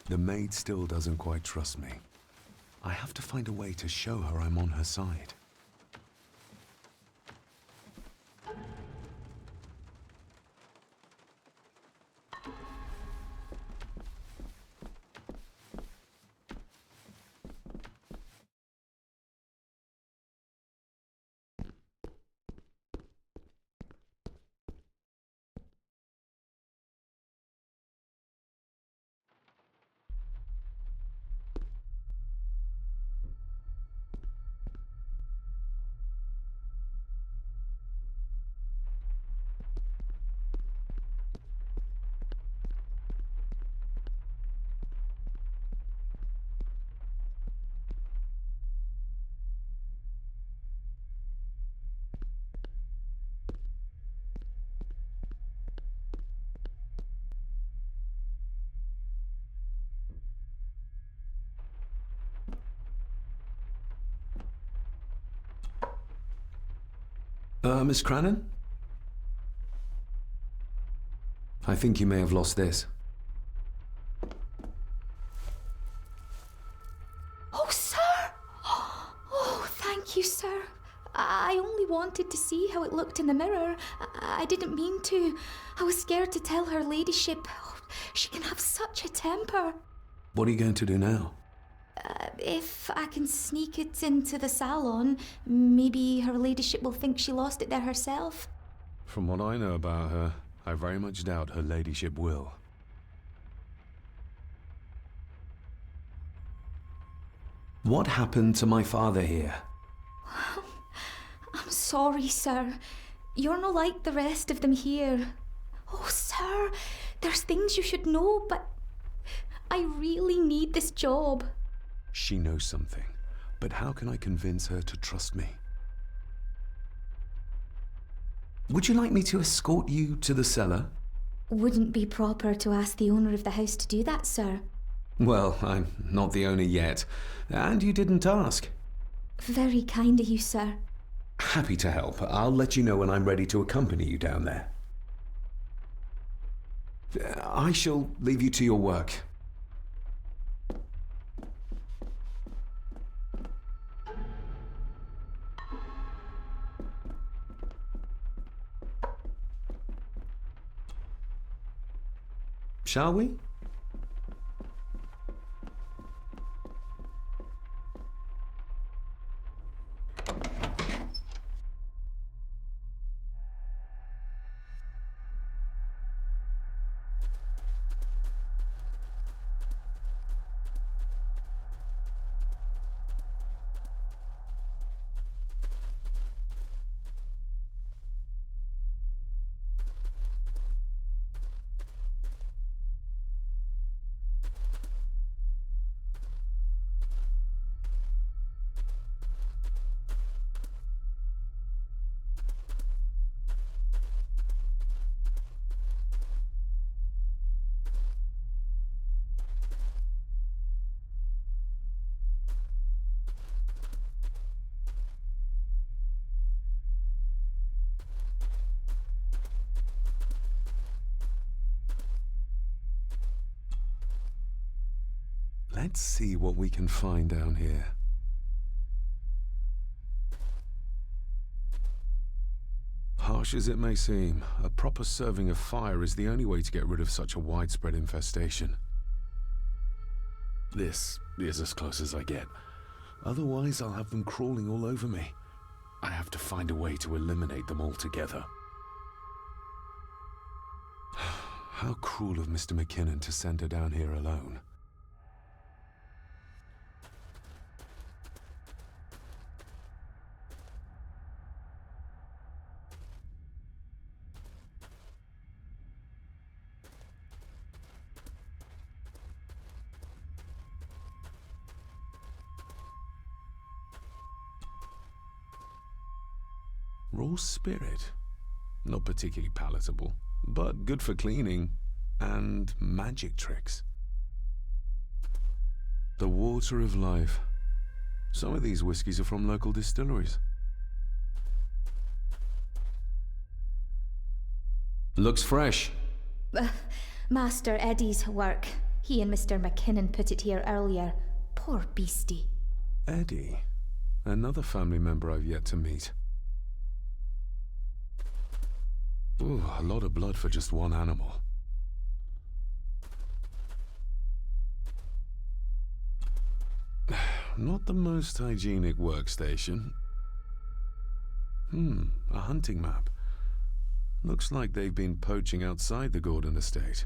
The maid still doesn't quite trust me. I have to find a way to show her I'm on her side. Miss Crannan? I think you may have lost this. Oh, sir! Oh, thank you, sir. I only wanted to see how it looked in the mirror. I didn't mean to. I was scared to tell her ladyship. Oh, she can have such a temper. What are you going to do now? If I can sneak it into the salon, maybe her ladyship will think she lost it there herself. From what I know about her, I very much doubt her ladyship will. What happened to my father here? I'm sorry, sir. You're not like the rest of them here. Oh, sir, there's things you should know, but I really need this job. She knows something, but how can I convince her to trust me? Would you like me to escort you to the cellar? Wouldn't be proper to ask the owner of the house to do that, sir. Well, I'm not the owner yet, and you didn't ask. Very kind of you, sir. Happy to help. I'll let you know when I'm ready to accompany you down there. I shall leave you to your work. Shall we? Let's see what we can find down here. Harsh as it may seem, a proper serving of fire is the only way to get rid of such a widespread infestation. This is as close as I get. Otherwise, I'll have them crawling all over me. I have to find a way to eliminate them altogether. How cruel of Mr. McKinnon to send her down here alone. Raw spirit. Not particularly palatable, but good for cleaning and magic tricks. The water of life. Some of these whiskies are from local distilleries. Looks fresh. Master Eddie's work. He and Mr. McKinnon put it here earlier. Poor beastie. Eddie, another family member I've yet to meet. Ooh, a lot of blood for just one animal. Not the most hygienic workstation. A hunting map. Looks like they've been poaching outside the Gordon estate.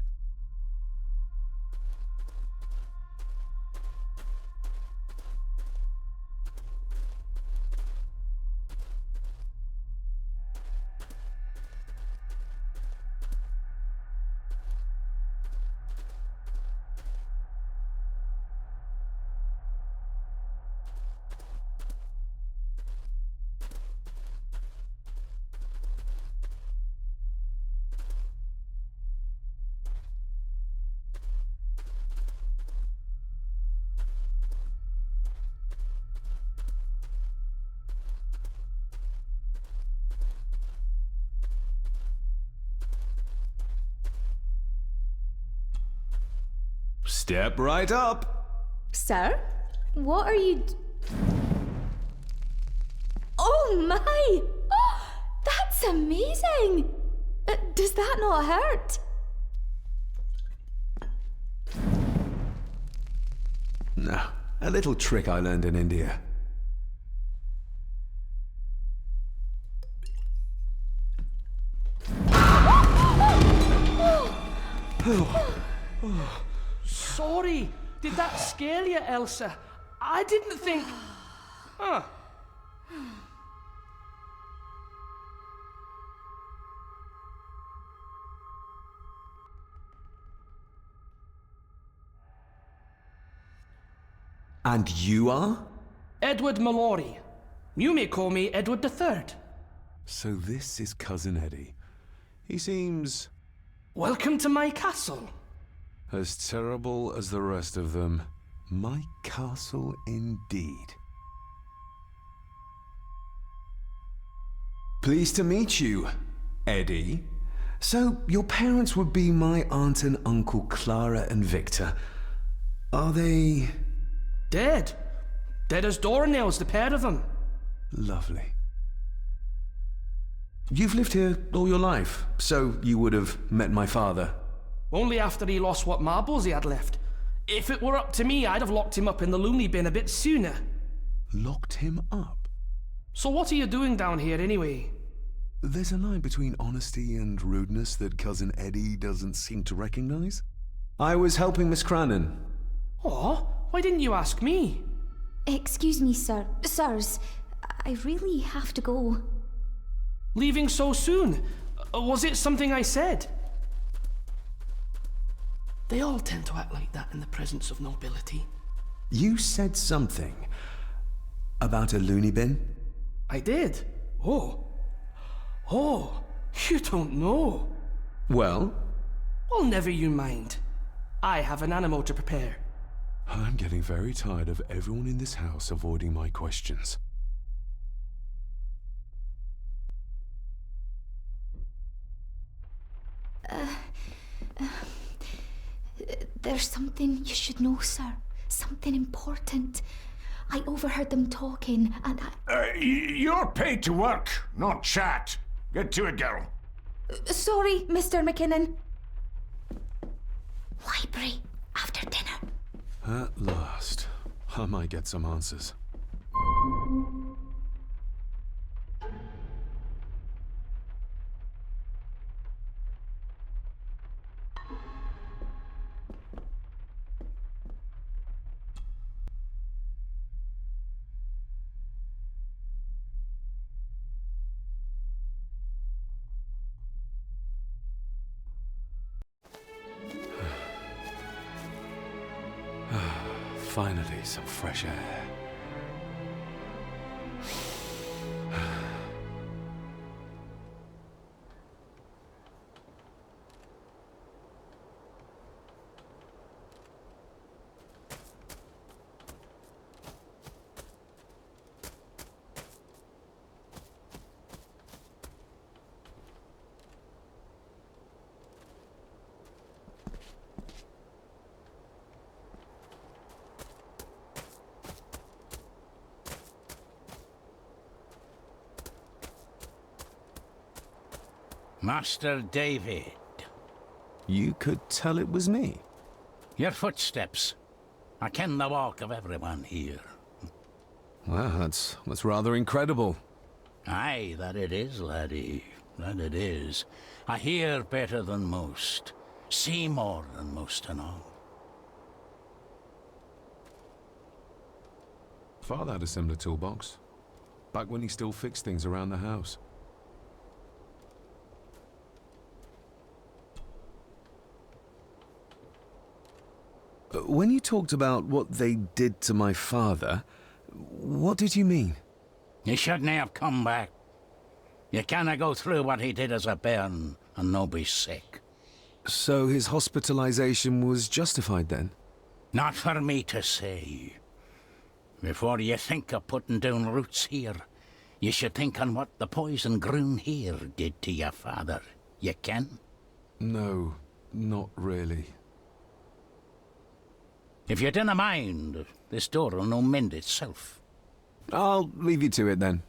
Step right up. Sir? What are you... Oh my! Oh, that's amazing! Does that not hurt? No, a little trick I learned in India. Sorry, did that scare you, Elsa? I didn't think... Huh. And you are? Edward Mallory. You may call me Edward III. So this is Cousin Eddie. He seems Welcome to my castle. as terrible as the rest of them. My castle indeed. Pleased to meet you, Eddie. So, your parents would be my aunt and uncle Clara and Victor. Are they... Dead. Dead as doornails, the pair of them. Lovely. You've lived here all your life, so you would have met my father. Only after he lost what marbles he had left. If it were up to me, I'd have locked him up in the loony bin a bit sooner. Locked him up? So what are you doing down here anyway? There's a line between honesty and rudeness that Cousin Eddie doesn't seem to recognize. I was helping Miss Crannan. Oh, why didn't you ask me? Excuse me, sir. Sirs, I really have to go. Leaving so soon? Was it something I said? They all tend to act like that in the presence of nobility. You said something about a loony bin? I did. Oh, you don't know. Well, Well, never you mind. I have an animal to prepare. I'm getting very tired of everyone in this house avoiding my questions. There's something you should know, sir. Something important. I overheard them talking, and You're paid to work, not chat. Get to it, girl. Sorry, Mr. McKinnon. Library, after dinner. At last, I might get some answers. Finally, some fresh air. Master David. You could tell it was me. Your footsteps. I ken the walk of everyone here. Well, that's rather incredible. Aye, that it is, laddie. That it is. I hear better than most. See more than most and all. Father had a similar toolbox. Back when he still fixed things around the house. When you talked about what they did to my father, what did you mean? He shouldn't have come back. You canna go through what he did as a bairn and no be sick. So his hospitalization was justified then? Not for me to say. Before you think of putting down roots here, you should think on what the poison grown here did to your father. You can? No, not really. If you dinna mind, this door will no mend itself. I'll leave you to it then.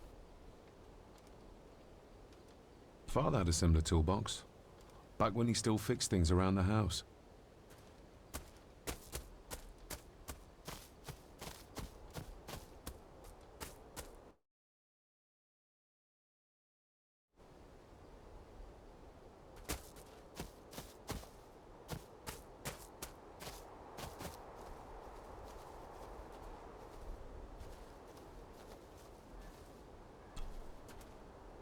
Father had a similar toolbox. Back when he still fixed things around the house.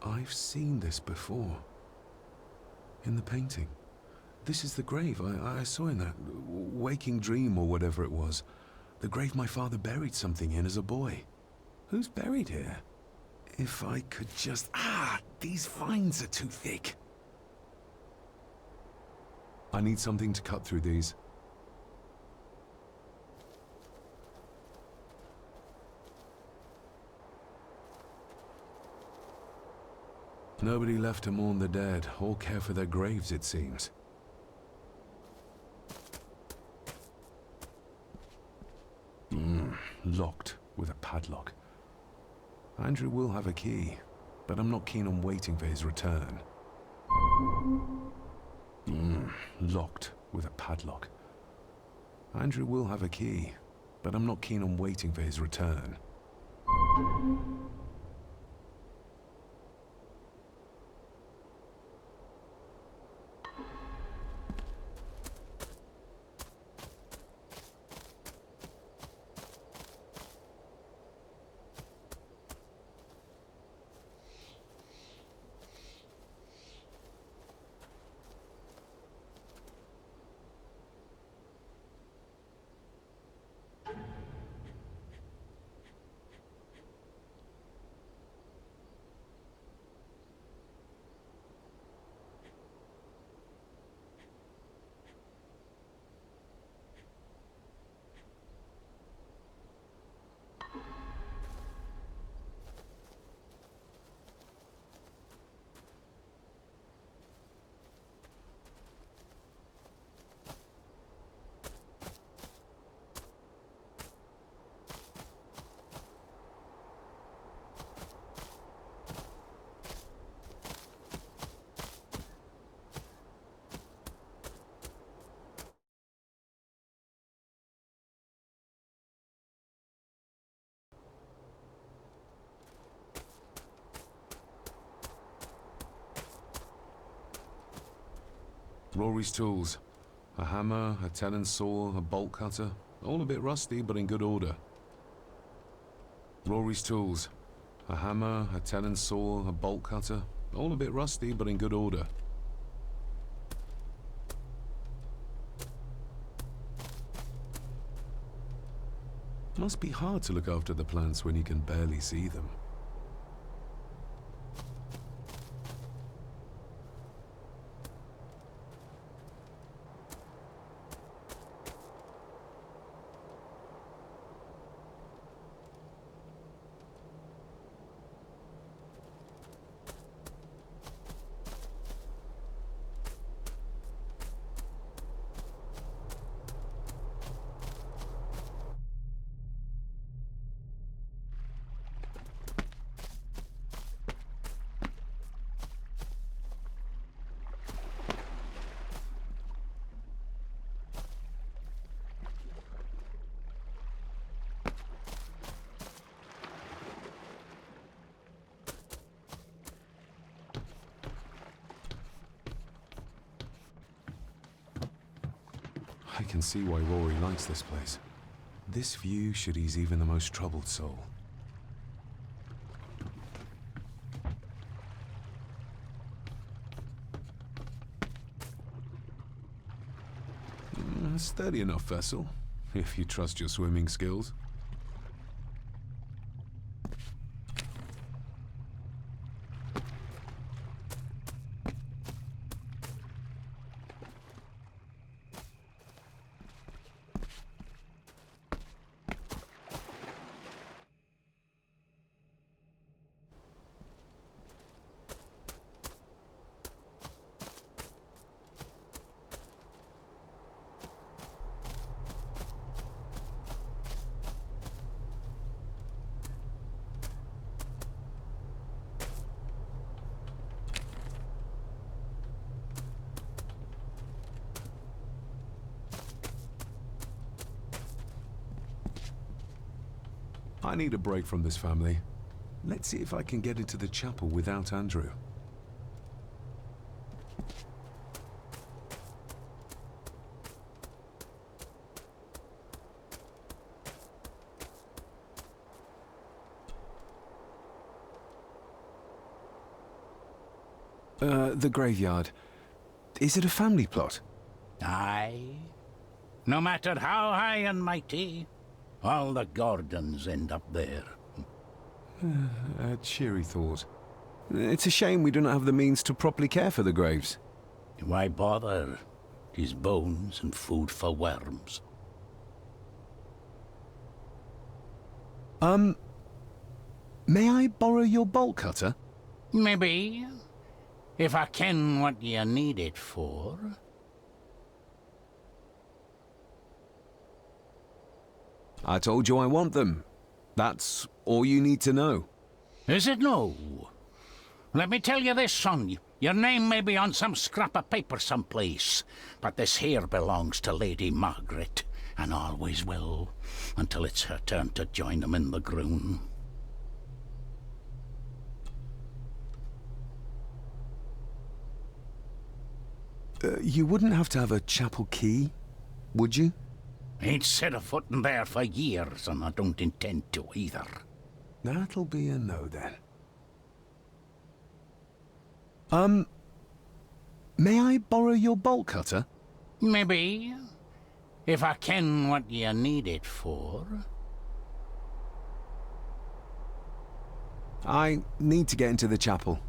I've seen this before. In the painting. This is the grave I saw in that waking dream or whatever it was. The grave my father buried something in as a boy. Who's buried here? If I could just... these vines are too thick. I need something to cut through these. Nobody left to mourn the dead, or care for their graves, it seems. Locked with a padlock. Andrew will have a key, but I'm not keen on waiting for his return. Locked with a padlock. Andrew will have a key, but I'm not keen on waiting for his return. Rory's tools. A hammer, a tenon saw, a bolt cutter. All a bit rusty, but in good order. Rory's tools. A hammer, a tenon saw, a bolt cutter. All a bit rusty, but in good order. Must be hard to look after the plants when you can barely see them. I can see why Rory likes this place. This view should ease even the most troubled soul. A sturdy enough vessel, if you trust your swimming skills. I need a break from this family. Let's see if I can get into the chapel without Andrew. The graveyard. Is it a family plot? Aye. No matter how high and mighty, all the Gordons end up there. A cheery thought. It's a shame we don't have the means to properly care for the graves. Why bother? 'Tis bones and food for worms. May I borrow your bolt cutter? Maybe. If I ken what you need it for. I told you I want them. That's all you need to know. Is it no? Let me tell you this, son. Your name may be on some scrap of paper someplace, but this here belongs to Lady Margaret, and always will, until it's her turn to join them in the groon. You wouldn't have to have a chapel key, would you? Ain't set a foot in there for years, and I don't intend to either. That'll be a no, then. May I borrow your bolt cutter? Maybe. If I ken what you need it for. I need to get into the chapel.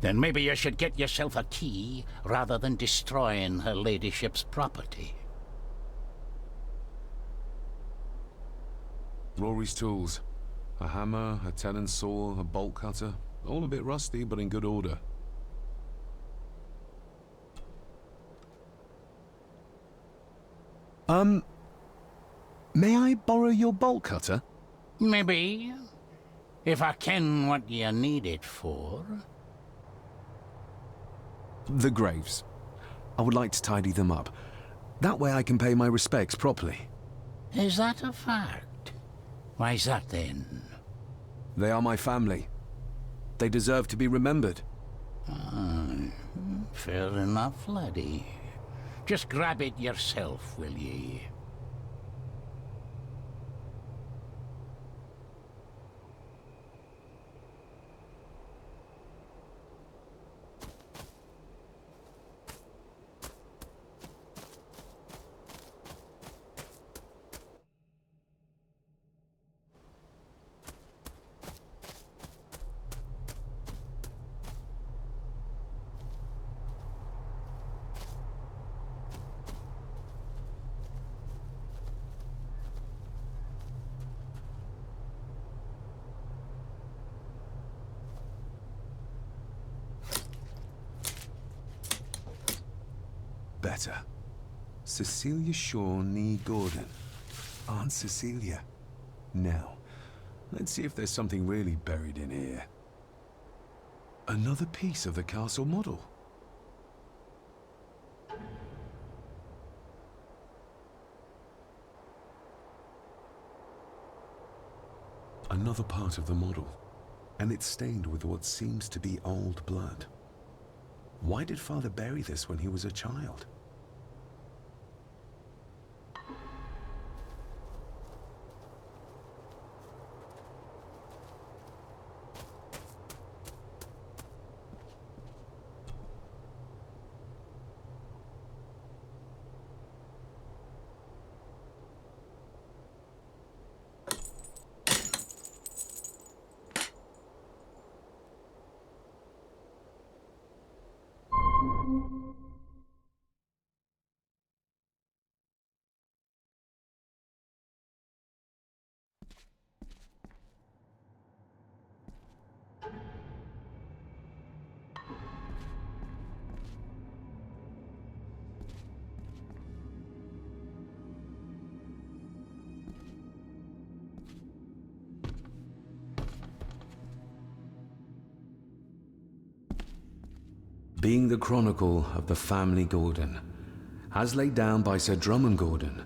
Then maybe you should get yourself a key, rather than destroying her ladyship's property. Rory's tools. A hammer, a tenon's saw, a bolt cutter. All a bit rusty, but in good order. May I borrow your bolt cutter? Maybe. If I ken what you need it for. The graves. I would like to tidy them up. That way I can pay my respects properly. Is that a fact? Why's that then? They are my family. They deserve to be remembered. Fair enough, laddie. Just grab it yourself, will ye? Better. Cecilia Shaw nee Gordon. Aunt Cecilia. Now, let's see if there's something really buried in here. Another piece of the castle model. Another part of the model, and it's stained with what seems to be old blood. Why did Father bury this when he was a child? Being the chronicle of the family Gordon, as laid down by Sir Drummond Gordon,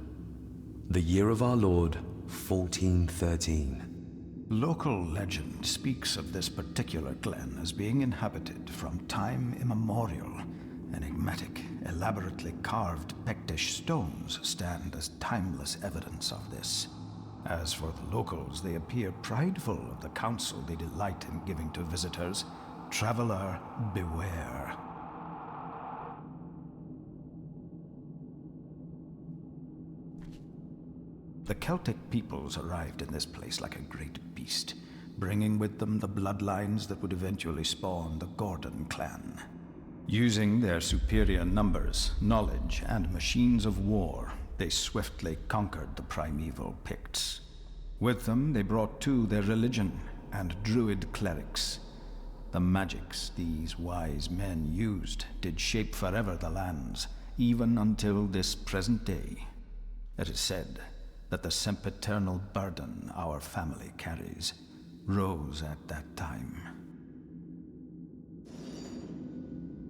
the year of our Lord, 1413. Local legend speaks of this particular glen as being inhabited from time immemorial. Enigmatic, elaborately carved Pictish stones stand as timeless evidence of this. As for the locals, they appear prideful of the counsel they delight in giving to visitors. Traveler, beware. The Celtic peoples arrived in this place like a great beast, bringing with them the bloodlines that would eventually spawn the Gordon clan. Using their superior numbers, knowledge, and machines of war, they swiftly conquered the primeval Picts. With them, they brought too their religion and druid clerics. The magics these wise men used did shape forever the lands, even until this present day. It is said that the sempiternal burden our family carries rose at that time.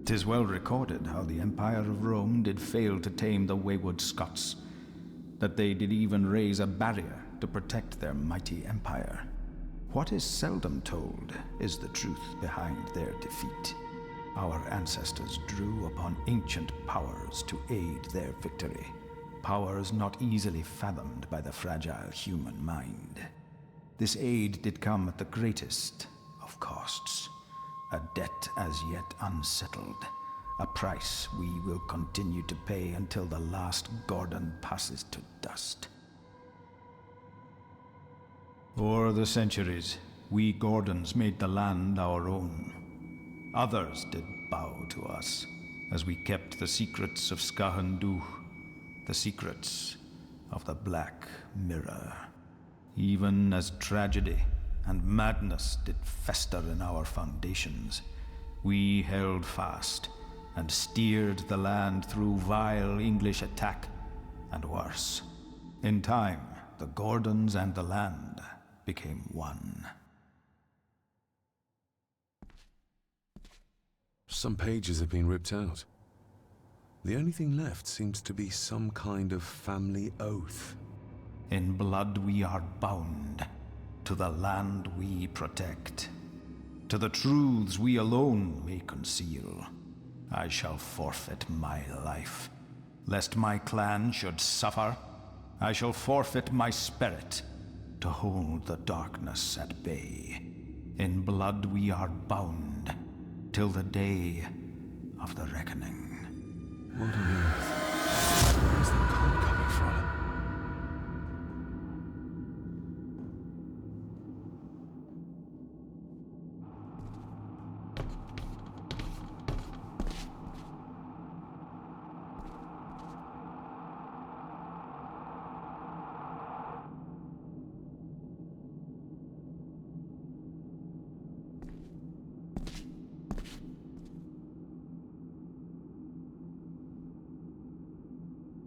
'Tis well recorded how the Empire of Rome did fail to tame the wayward Scots, that they did even raise a barrier to protect their mighty empire. What is seldom told is the truth behind their defeat. Our ancestors drew upon ancient powers to aid their victory, powers not easily fathomed by the fragile human mind. This aid did come at the greatest of costs, a debt as yet unsettled, a price we will continue to pay until the last Gordon passes to dust. O'er the centuries, we Gordons made the land our own. Others did bow to us, as we kept the secrets of Skahandu, the secrets of the Black Mirror. Even as tragedy and madness did fester in our foundations, we held fast and steered the land through vile English attack and worse. In time, the Gordons and the land became one. Some pages have been ripped out. The only thing left seems to be some kind of family oath. In blood we are bound to the land we protect, to the truths we alone may conceal. I shall forfeit my life, lest my clan should suffer. I shall forfeit my spirit to hold the darkness at bay. In blood we are bound till the day of the reckoning. What on earth? Where's the call coming from?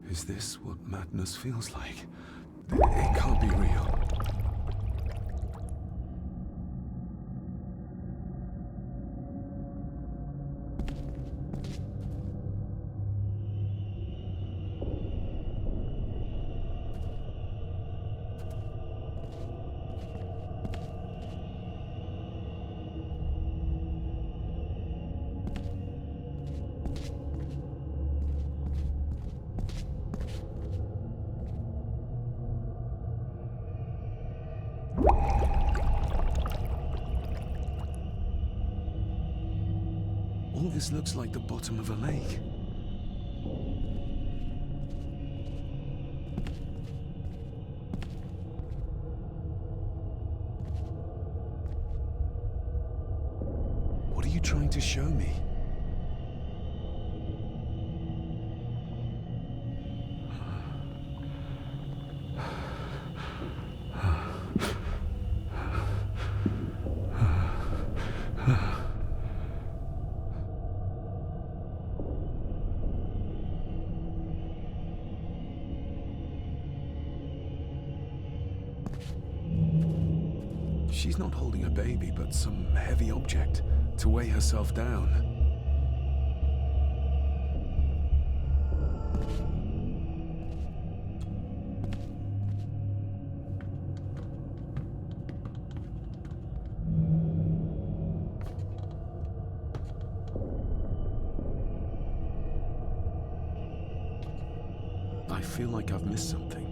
Is this what madness feels like? It can't be real. All this looks like the bottom of a lake. What are you trying to show me? She's not holding a baby, but some heavy object to weigh herself down. I feel like I've missed something.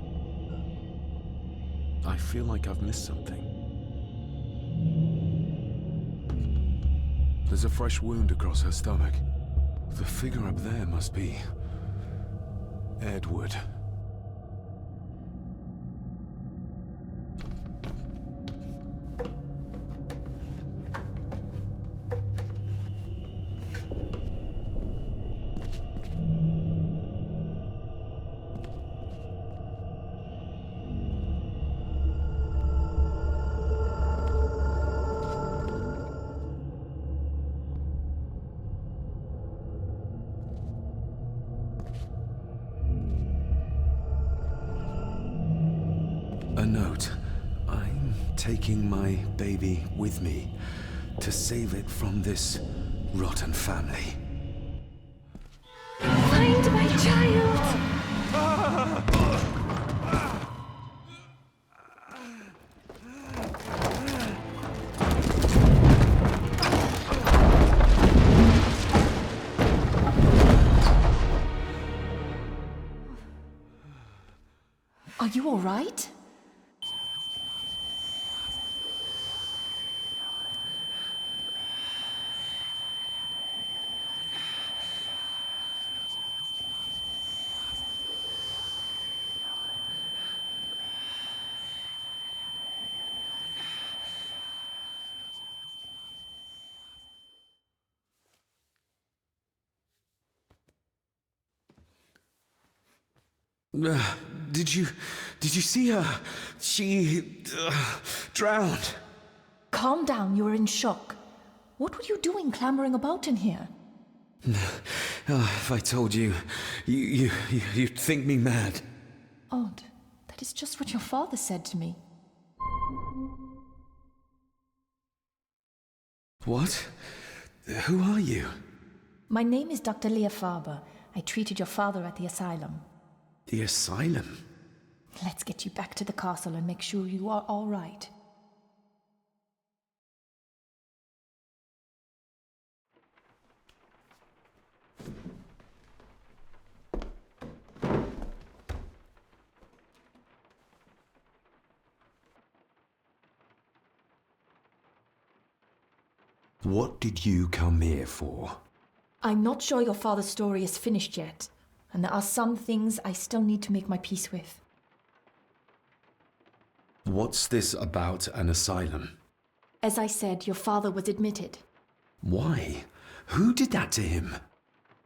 I feel like I've missed something. There's a fresh wound across her stomach. The figure up there must be Edward. A note. I'm taking my baby with me to save it from this rotten family. Find my child! Are you all right? Did you see her? She drowned. Calm down, you're in shock. What were you doing clambering about in here? If I told you, you'd think me mad. Odd. That is just what your father said to me. What? Who are you? My name is Dr. Leah Farber. I treated your father at the asylum. The asylum? Let's get you back to the castle and make sure you are all right. What did you come here for? I'm not sure your father's story is finished yet, and there are some things I still need to make my peace with. What's this about an asylum? As I said, your father was admitted. Why? Who did that to him?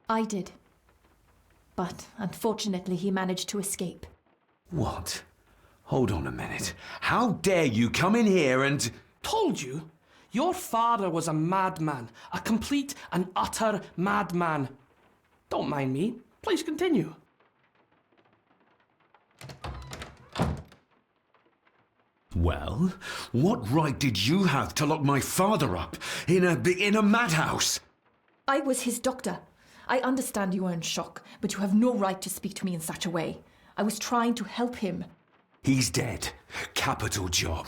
I did. But unfortunately, he managed to escape. What? Hold on a minute. How dare you come in here and... Told you? Your father was a madman. A complete and utter madman. Don't mind me. Please continue. Well, what right did you have to lock my father up in a madhouse? I was his doctor. I understand you are in shock, but you have no right to speak to me in such a way. I was trying to help him. He's dead. Capital job.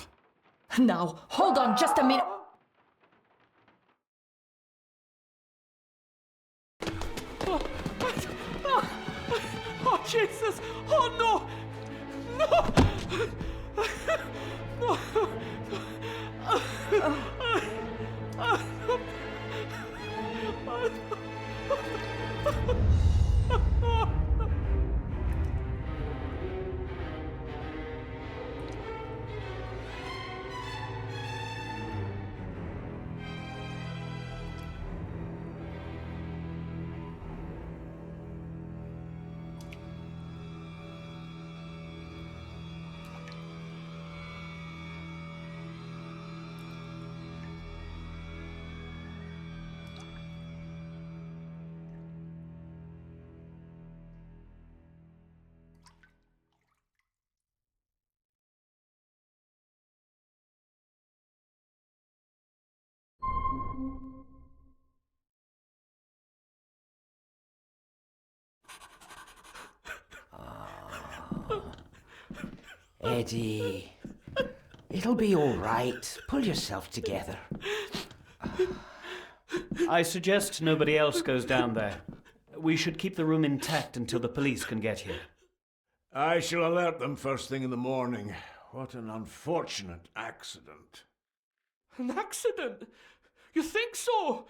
Now, hold on just a minute. Oh, Jesus! Oh, no! No! No! Eddie, it'll be all right. Pull yourself together. I suggest nobody else goes down there. We should keep the room intact until the police can get here. I shall alert them first thing in the morning. What an unfortunate accident. An accident? You think so?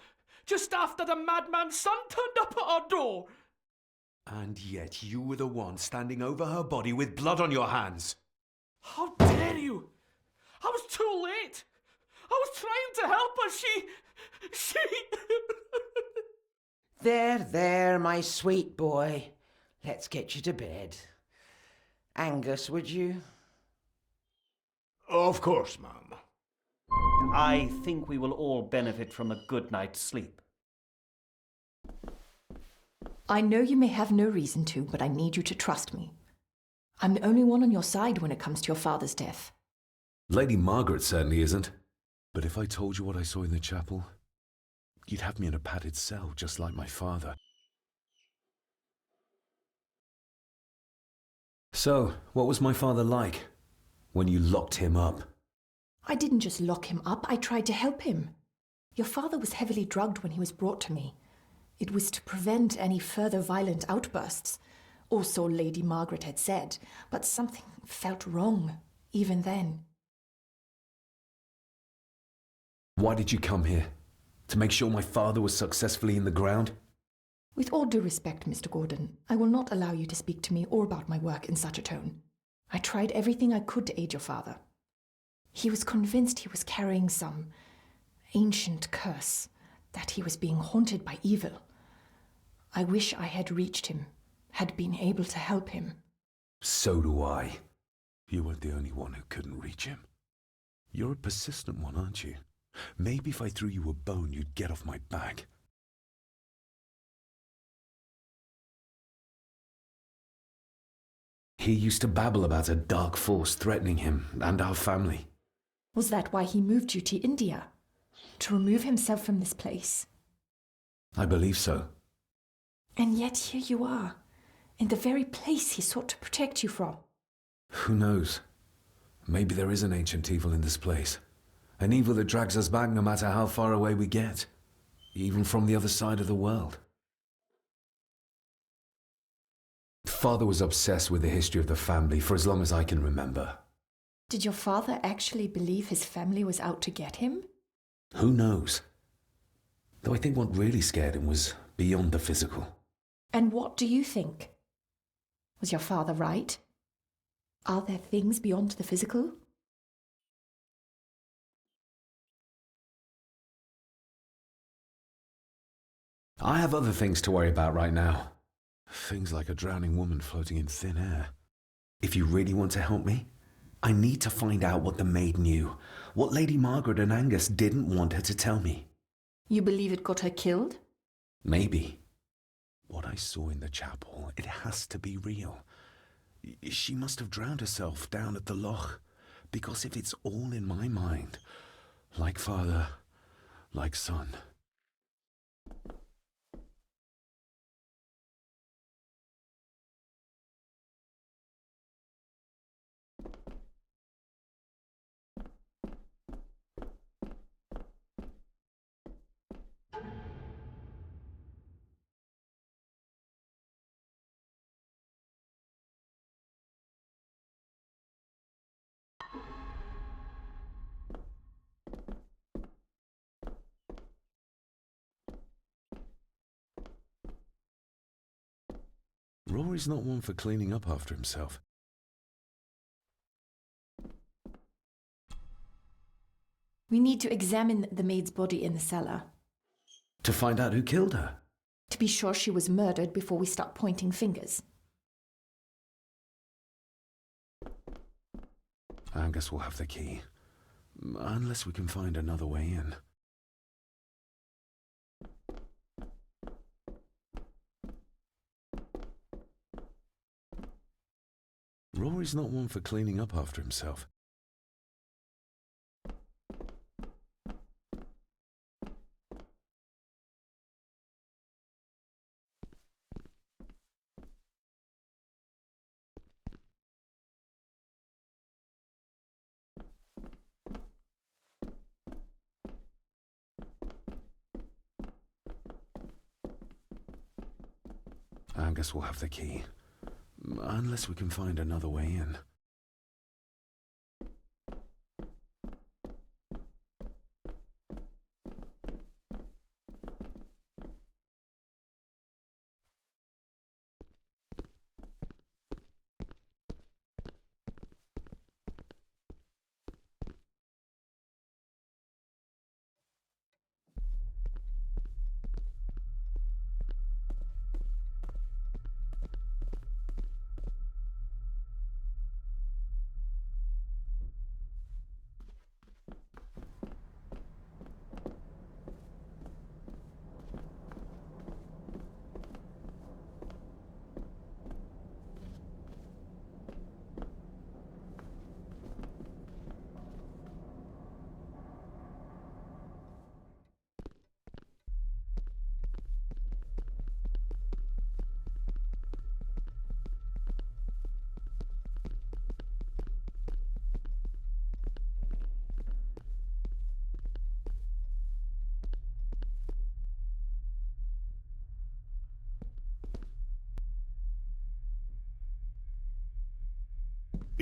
Just after the madman's son turned up at our door. And yet you were the one standing over her body with blood on your hands. How dare you? I was too late. I was trying to help her. She... There, my sweet boy. Let's get you to bed. Angus, would you? Of course, ma'am. I think we will all benefit from a good night's sleep. I know you may have no reason to, but I need you to trust me. I'm the only one on your side when it comes to your father's death. Lady Margaret certainly isn't. But if I told you what I saw in the chapel, you'd have me in a padded cell, just like my father. So, what was my father like when you locked him up? I didn't just lock him up, I tried to help him. Your father was heavily drugged when he was brought to me. It was to prevent any further violent outbursts, or so Lady Margaret had said, but something felt wrong, even then. Why did you come here? To make sure my father was successfully in the ground? With all due respect, Mr. Gordon, I will not allow you to speak to me or about my work in such a tone. I tried everything I could to aid your father. He was convinced he was carrying some ancient curse, that he was being haunted by evil. I wish I had reached him, had been able to help him. So do I. You weren't the only one who couldn't reach him. You're a persistent one, aren't you? Maybe if I threw you a bone, you'd get off my back. He used to babble about a dark force threatening him and our family. Was that why he moved you to India? To remove himself from this place? I believe so. And yet here you are, in the very place he sought to protect you from. Who knows? Maybe there is an ancient evil in this place. An evil that drags us back no matter how far away we get. Even from the other side of the world. Father was obsessed with the history of the family for as long as I can remember. Did your father actually believe his family was out to get him? Who knows? Though I think what really scared him was beyond the physical. And what do you think? Was your father right? Are there things beyond the physical? I have other things to worry about right now. Things like a drowning woman floating in thin air. If you really want to help me, I need to find out what the maid knew. What Lady Margaret and Angus didn't want her to tell me. You believe it got her killed? Maybe. What I saw in the chapel, it has to be real. She must have drowned herself down at the loch. Because if it's all in my mind, like father, like son. Rory's not one for cleaning up after himself. We need to examine the maid's body in the cellar. To find out who killed her? To be sure she was murdered before we start pointing fingers. Angus will have the key. Unless we can find another way in. Rory's not one for cleaning up after himself. Angus will have the key. Unless we can find another way in.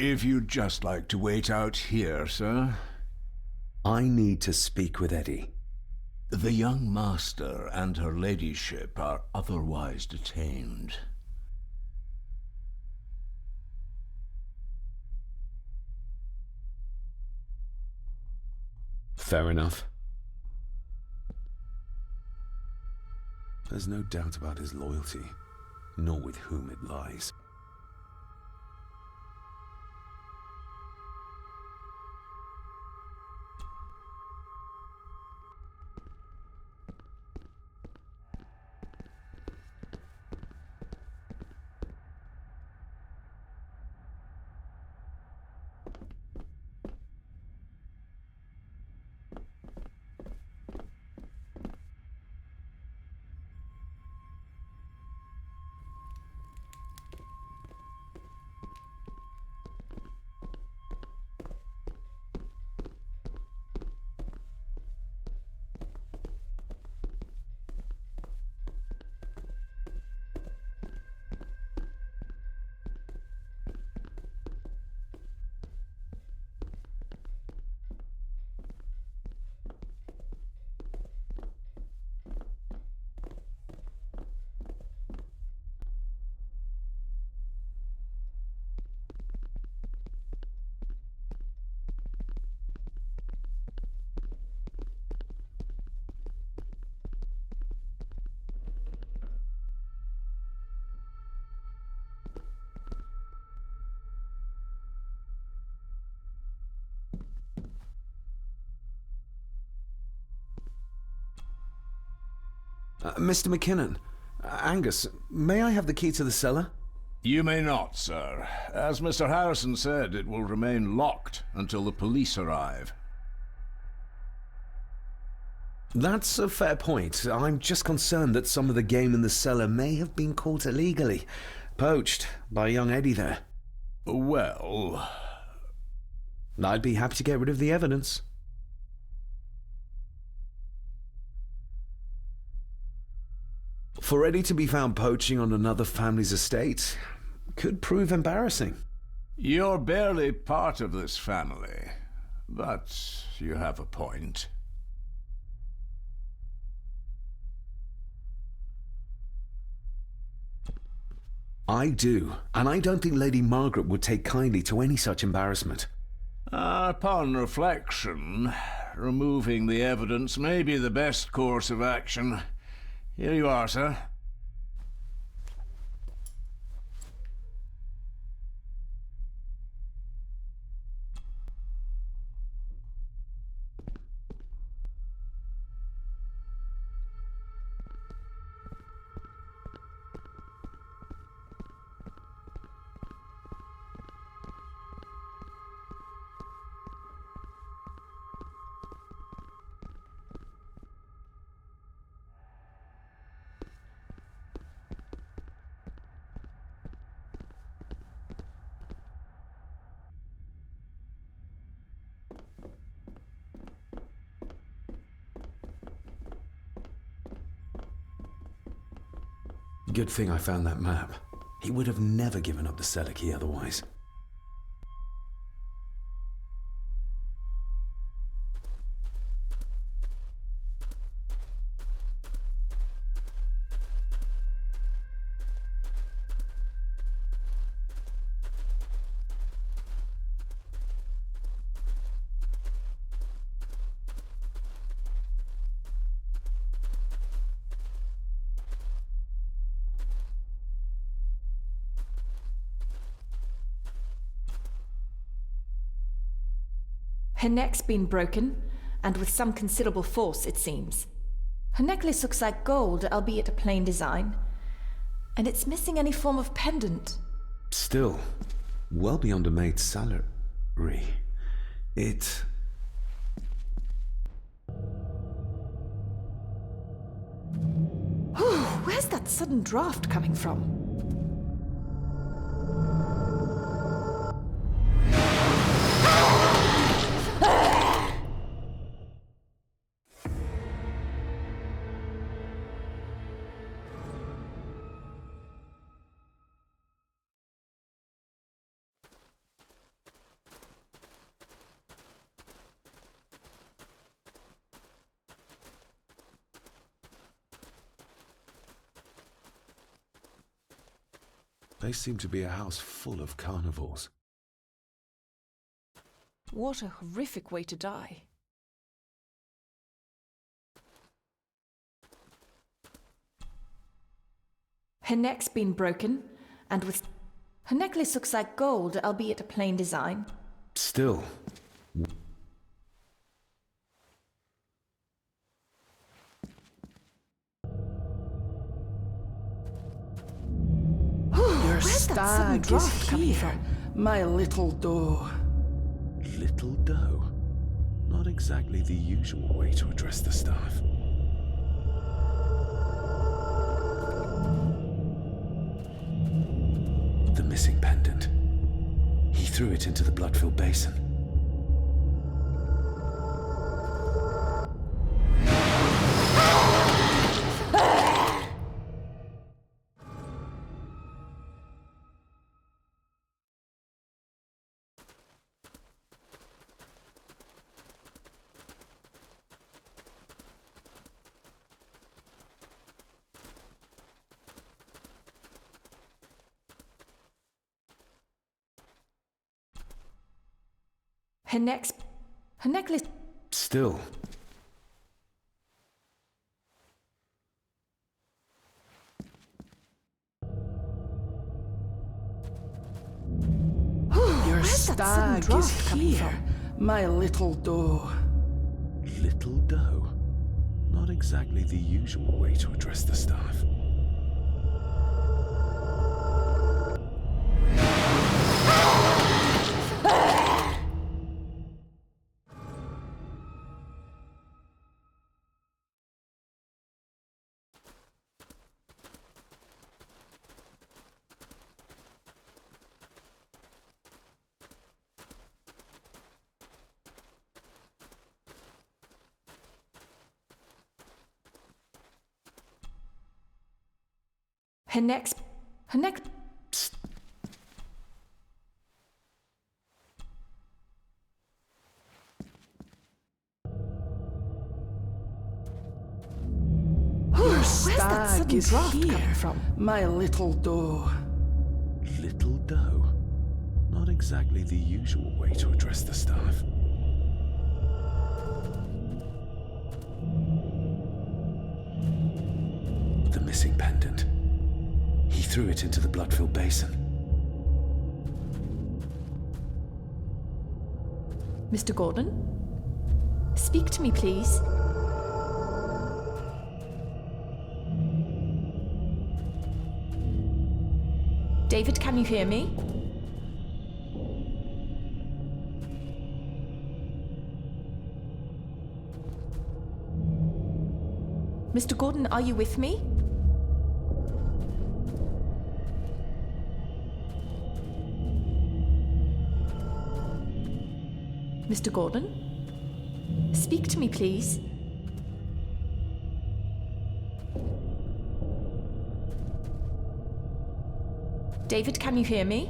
If you'd just like to wait out here, sir. I need to speak with Eddie. The young master and her ladyship are otherwise detained. Fair enough. There's no doubt about his loyalty, nor with whom it lies. Mr. McKinnon, Angus, may I have the key to the cellar? You may not, sir. As Mr. Harrison said, it will remain locked until the police arrive. That's a fair point. I'm just concerned that some of the game in the cellar may have been caught illegally, poached by young Eddie there. Well, I'd be happy to get rid of the evidence. For Eddie to be found poaching on another family's estate could prove embarrassing. you're barely part of this family, but you have a point. I do, and I don't think Lady Margaret would take kindly to any such embarrassment. Upon reflection, removing the evidence may be the best course of action. Here you are, sir. Good thing I found that map. He would have never given up the cellar key otherwise. Her neck's been broken, and with some considerable force, it seems. Her necklace looks like gold, albeit a plain design, and it's missing any form of pendant. Still, well beyond a maid's salary. It... Where's that sudden draft coming from? They seem to be a house full of carnivores. What a horrific way to die. Her neck's been broken, and with... Her necklace looks like gold, albeit a plain design. Still... Where's that sudden draft coming from? My little doe. Little doe? Not exactly the usual way to address the staff. The missing pendant. He threw it into the blood-filled basin. Her necklace... Still... Your Where's that sudden stag draft is coming here, from? my little doe. Little doe? Not exactly the usual way to address the staff. Her neck... Your Where's that stag sudden is draft here, coming from? my little doe. Little doe? Not exactly the usual way to address the staff. The missing pendant. He threw it into the blood-filled basin. Mr. Gordon? Speak to me, please. David, can you hear me? Mr. Gordon, are you with me? Mr. Gordon? Speak to me, please. David, can you hear me?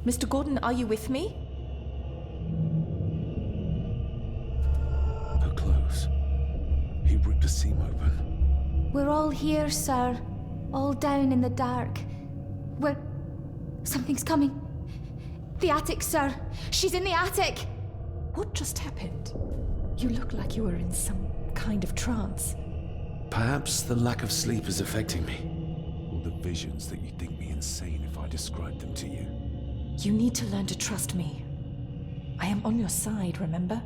Mr. Gordon, are you with me? Her clothes. He ripped a seam open. We're all here, sir. All down in the dark. Something's coming. The attic, sir. She's in the attic. What just happened? You look like you were in some kind of trance. Perhaps the lack of sleep is affecting me. All the visions that you'd think me insane if I described them to you. You need to learn to trust me. I am on your side, remember?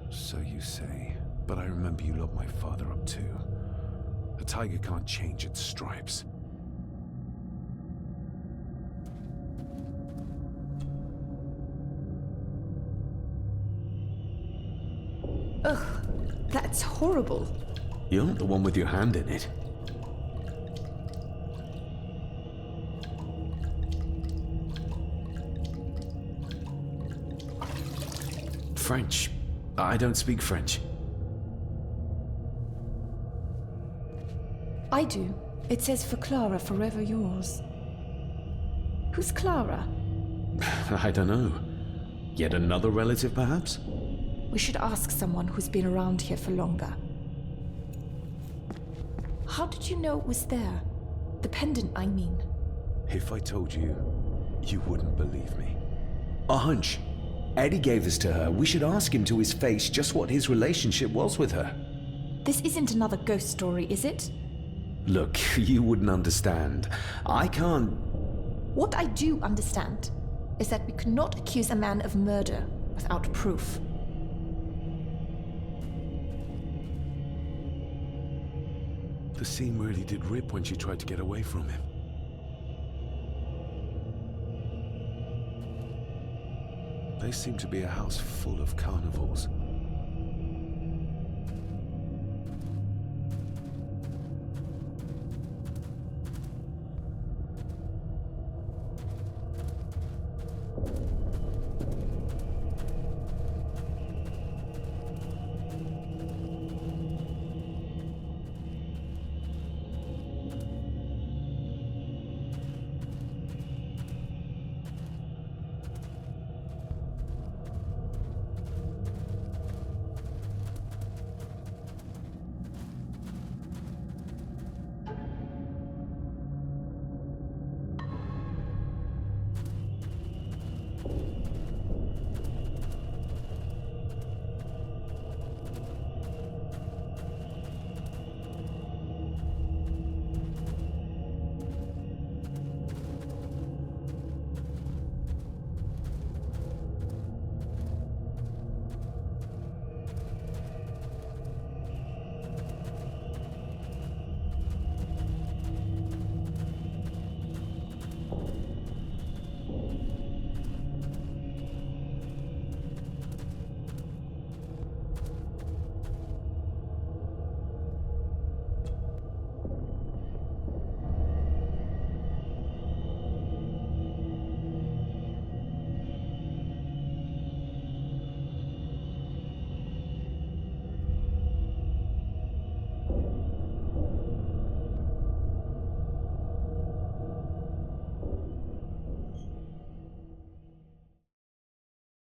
So you say, but I remember you locked my father up too. A tiger can't change its stripes. Ugh, that's horrible. You're not the one with your hand in it. French. I don't speak French. I do. It says for Clara, forever yours. Who's Clara? I don't know. Yet another relative, perhaps? We should ask someone who's been around here for longer. How did you know it was there? The pendant, I mean. If I told you, you wouldn't believe me. A hunch. Eddie gave this to her. We should ask him to his face just what his relationship was with her. This isn't another ghost story, is it? Look, you wouldn't understand. I can't... What I do understand is that we could not accuse a man of murder without proof. The seam really did rip when she tried to get away from him. They seem to be a house full of carnivals.